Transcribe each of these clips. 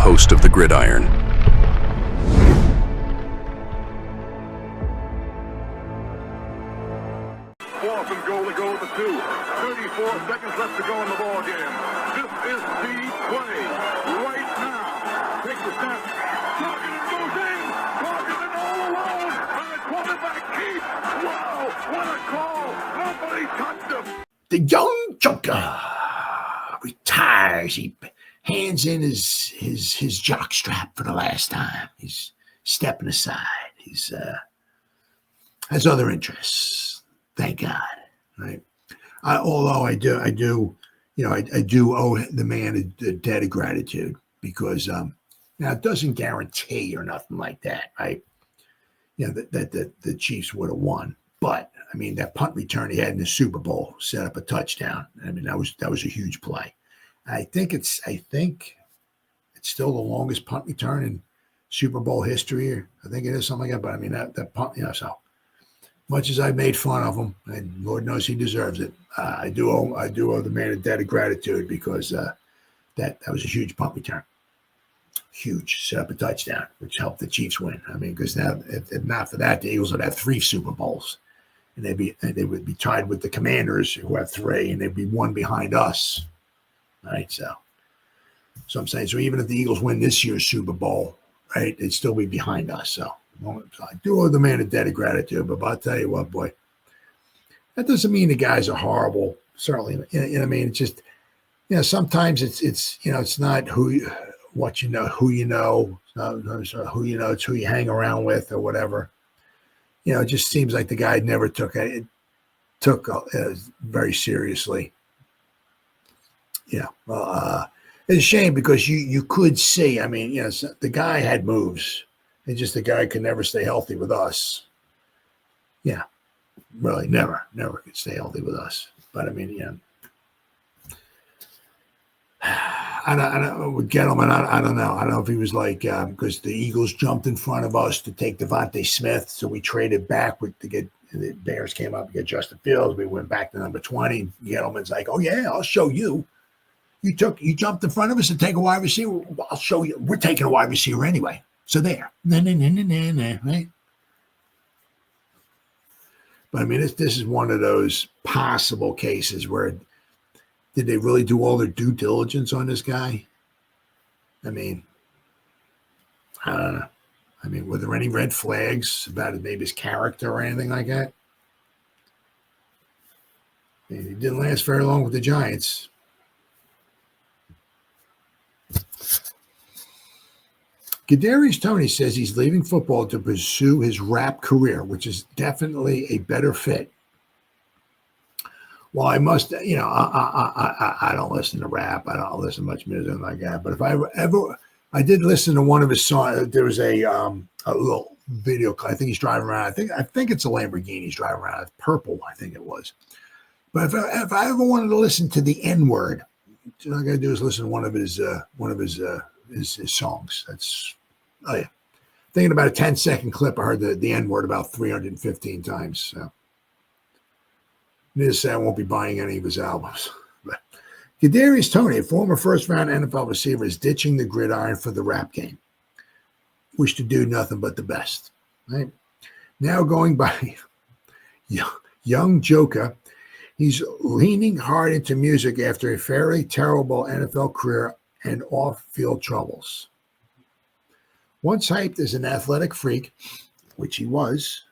host of the Gridiron. Fourth and goal to go with the 2. 34 seconds left to go in the ball game. This is the play right now. Takes the snap. Targeted goes in. Targeted all alone. And the quarterback keeps. Wow, what a call. Nobody touched him. The Yung Joka retires. He hands in his jock strap for the last time. He's stepping aside. He's has other interests. Thank God. Right. Although I do, I do owe the man a debt of gratitude because now it doesn't guarantee or nothing like that, right? That the Chiefs would have won, but I mean that punt return he had in the Super Bowl set up a touchdown. I mean that was a huge play. I think it's still the longest punt return in Super Bowl history. I think it is something like that. But I mean that punt, so much as I made fun of him, and Lord knows he deserves it, I do owe the man a debt of gratitude because that was a huge punt return. Huge, set up a touchdown, which helped the Chiefs win. I mean, because now, if not for that, the Eagles would have 3 Super Bowls, and they would be tied with the Commanders, who have 3, and they'd be 1 behind us. Right, so I'm saying, so even if the Eagles win this year's Super Bowl, right, they'd still be behind us. So I do owe the man a debt of gratitude. But I'll tell you what, boy, that doesn't mean the guys are horrible. Certainly, I mean, it's just, sometimes it's not what you know, who you know, who you know, it's who you hang around with or whatever. It just seems like the guy never took it very seriously. Yeah, well, it's a shame because you could see. I mean, the guy had moves, and just the guy could never stay healthy with us. Yeah, really, never could stay healthy with us. But I mean, I don't with Gettleman. I don't know. I don't know if he was like because the Eagles jumped in front of us to take Devontae Smith, so we traded back to get the Bears came up to get Justin Fields. We went back to number 20. Gettleman's like, "Oh yeah, I'll show you. You jumped in front of us to take a wide receiver. Well, I'll show you. We're taking a wide receiver anyway. So there, right?" But I mean, this is one of those possible cases where did they really do all their due diligence on this guy? I mean, I don't know. I mean, were there any red flags about maybe his character or anything like that? I mean, he didn't last very long with the Giants. Kadarius Toney says he's leaving football to pursue his rap career, which is definitely a better fit. Well, I must, I don't listen to rap. I don't listen to much music like that. But if I did listen to one of his songs. There was a little video. I think he's driving around. I think it's a Lamborghini he's driving around. It's purple, I think it was. But if I ever wanted to listen to the N word, all I got to do is listen to one of his songs. That's thinking about a 10-second clip. I heard the N word about 315 times. So needless to say, I won't be buying any of his albums. But Kadarius Toney, a former first-round NFL receiver, is ditching the gridiron for the rap game. Wish to do nothing but the best. Right now, going by Yung Joka, he's leaning hard into music after a fairly terrible NFL career and off-field troubles. Once hyped as an athletic freak, which he was,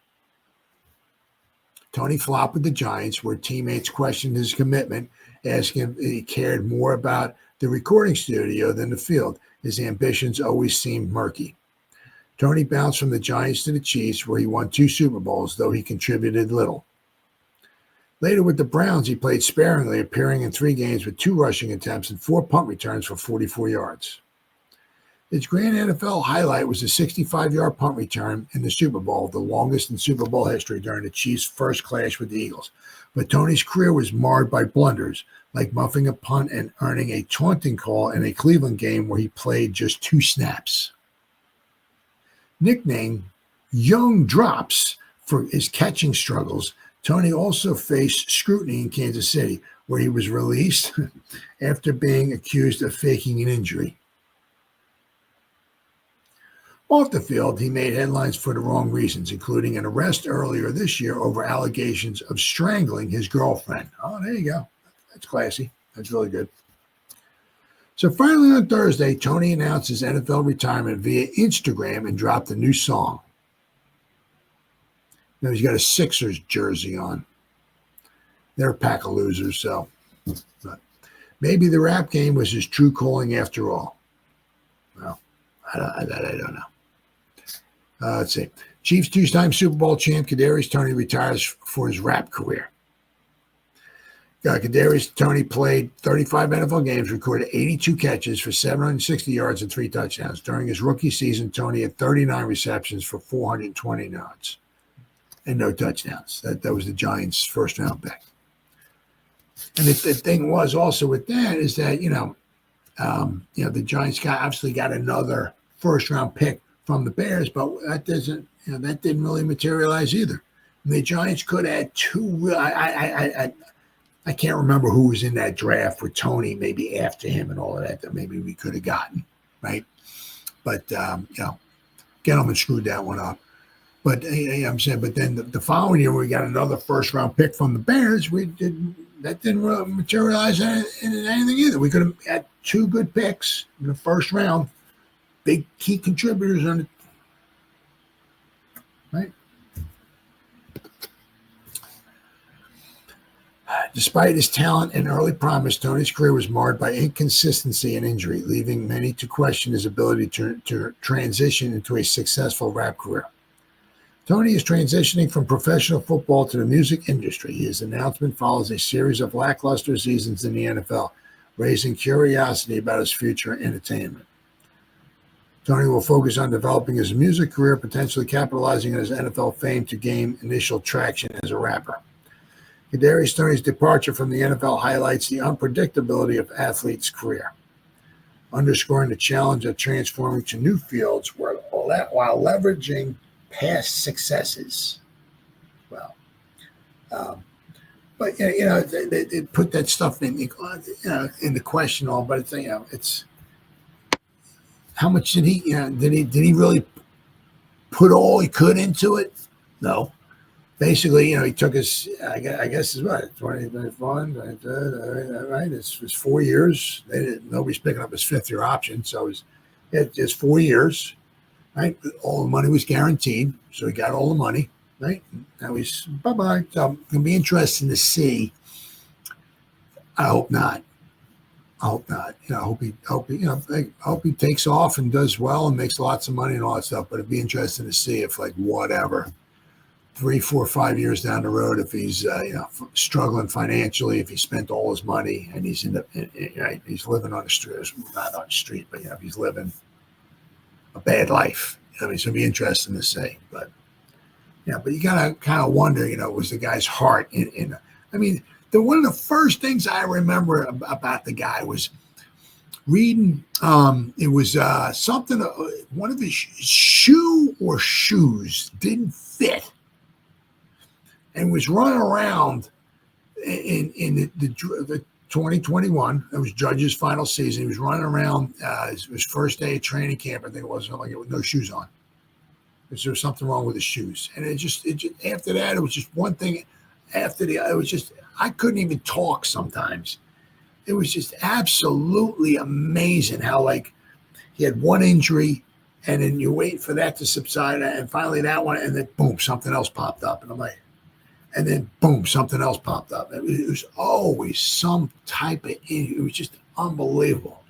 Toney flopped with the Giants, where teammates questioned his commitment, asking if he cared more about the recording studio than the field. His ambitions always seemed murky. Toney bounced from the Giants to the Chiefs, where he won 2 Super Bowls, though he contributed little. Later with the Browns, he played sparingly, appearing in 3 games with 2 rushing attempts and 4 punt returns for 44 yards. His grand NFL highlight was a 65-yard punt return in the Super Bowl, the longest in Super Bowl history during the Chiefs' first clash with the Eagles. But Toney's career was marred by blunders, like muffing a punt and earning a taunting call in a Cleveland game where he played just 2 snaps. Nicknamed Young Drops for his catching struggles, Toney also faced scrutiny in Kansas City, where he was released after being accused of faking an injury. Off the field, he made headlines for the wrong reasons, including an arrest earlier this year over allegations of strangling his girlfriend. Oh, there you go. That's classy. That's really good. So finally on Thursday, Toney announced his NFL retirement via Instagram and dropped a new song. Now he's got a Sixers jersey on. They're a pack of losers, so but maybe the rap game was his true calling after all. Well, I don't know. Let's see. Chiefs two-time Super Bowl champ Kadarius Toney retires for his rap career. Kadarius Toney played 35 NFL games, recorded 82 catches for 760 yards and 3 touchdowns. During his rookie season, Toney had 39 receptions for 420 yards and no touchdowns. That was the Giants' first-round pick. And the thing was also with that is that, the Giants obviously got another first-round pick from the Bears, but that didn't really materialize either. And the Giants could add two. I can't remember who was in that draft with Toney, maybe after him and all of that maybe we could have gotten, right? But Gettleman screwed that one up. But I'm saying, but then the following year we got another first-round pick from the Bears. That didn't really materialize in anything either. We could have had 2 good picks in the first round, big key contributors on it, right? Despite his talent and early promise, Toney's career was marred by inconsistency and injury, leaving many to question his ability to transition into a successful rap career. Toney is transitioning from professional football to the music industry. His announcement follows a series of lackluster seasons in the NFL, raising curiosity about his future entertainment. Toney will focus on developing his music career, potentially capitalizing on his NFL fame to gain initial traction as a rapper. Kadarius Toney's departure from the NFL highlights the unpredictability of athletes' career, underscoring the challenge of transforming to new fields while leveraging past successes. Well, but they put that stuff in the question all, but it's how much did he did he really put all he could into it? No. Basically, he took his, I guess is what, 2021, right? It's 4 years. Nobody's picking up his 5th-year option, so it's 4 years, right? All the money was guaranteed, so he got all the money, right? Now he's bye-bye. So it's going to be interesting to see. I hope not. I hope he takes off and does well and makes lots of money and all that stuff. But it'd be interesting to see if, whatever, 3, 4, 5 years down the road, if he's struggling financially, if he spent all his money and he's he's living on the street, not on the street, but if he's living a bad life. It's gonna be interesting to see. But but you gotta kind of wonder, was the guy's heart in one of the first things I remember about the guy was reading. It was something. One of his shoe or shoes didn't fit, and was running around in the 2021. It was Judge's final season. He was running around his first day of training camp. I think it was something with no shoes on. There was something wrong with his shoes, and it just after that it was just one thing after the. It was just I couldn't even talk sometimes. It was just absolutely amazing how he had one injury, and then you wait for that to subside, and finally that one, and then boom, something else popped up, and I'm like. And then, boom, something else popped up. It was always some type of injury. It was just unbelievable.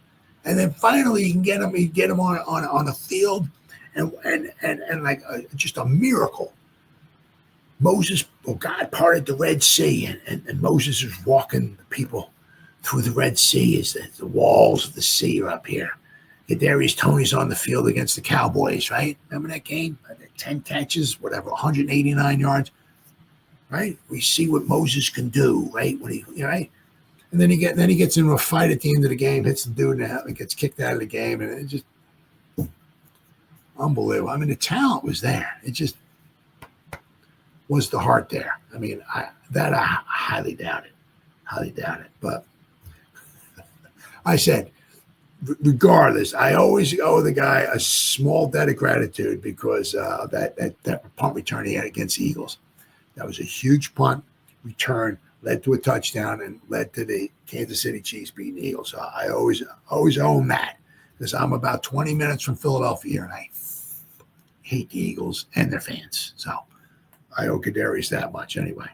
And then finally, you get him on a field, and just a miracle. God parted the Red Sea, and Moses is walking the people through the Red Sea as the walls of the sea are up here. Kadarius Toney's on the field against the Cowboys, right? Remember that game? 10 catches, whatever, 189 yards. Right, we see what Moses can do, right? When he, right, and then he gets into a fight at the end of the game, hits the dude in the head, and gets kicked out of the game, and it just unbelievable. The talent was there. It just was the heart there. I highly doubt it. But I said regardless, I always owe the guy a small debt of gratitude because that punt return he had against the Eagles. That was a huge punt return, led to a touchdown, and led to the Kansas City Chiefs beating the Eagles. So I always owe him that because I'm about 20 minutes from Philadelphia, and I hate the Eagles and their fans. So I owe Kadarius that much anyway.